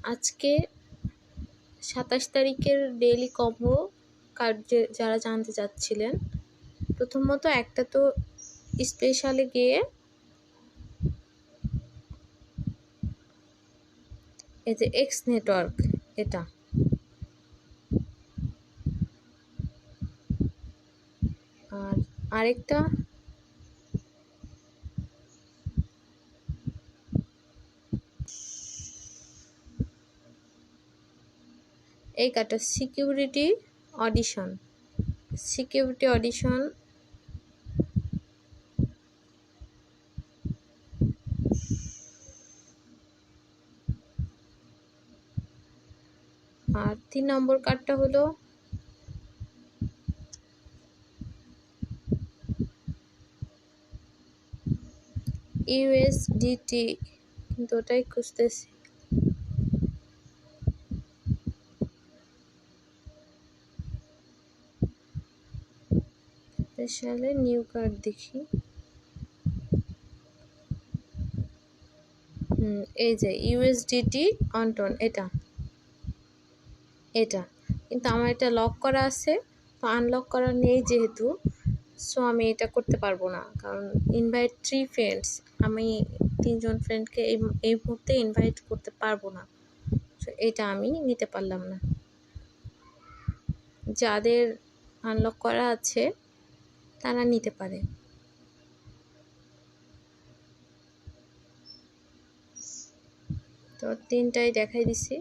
আজকে 27 তারিখের daily combo card যারা জানতে চাচ্ছিলেন, প্রথমত একটা তো স্পেশালে গিয়ে এই যে এক্স নেটওয়ার্ক, এটা আর আরেকটা এই কার্ডটা সিকিউরিটি অডিশন আর 3 নম্বর কার্ডটা হলো ইউএসডিটি, কিন্তু ওটাই খুঁজতেছি। স্পেশালে নিউ কার্ড দেখি। এই যে ইউএসডিটি অন্টন, এটা কিন্তু আমার এটা লক করা আছে, তো আনলক করা নেই যেহেতু, সো আমি এটা করতে পারবো না, কারণ ইনভাইট 3 ফ্রেন্ডস, আমি 3 জন ফ্রেন্ডকে এই মুহূর্তে ইনভাইট করতে পারবো না, সো এটা আমি নিতে পারলাম না। যাদের আনলক করা আছে তারা নিতে পারে। তো 3টাই দেখাই দিছি।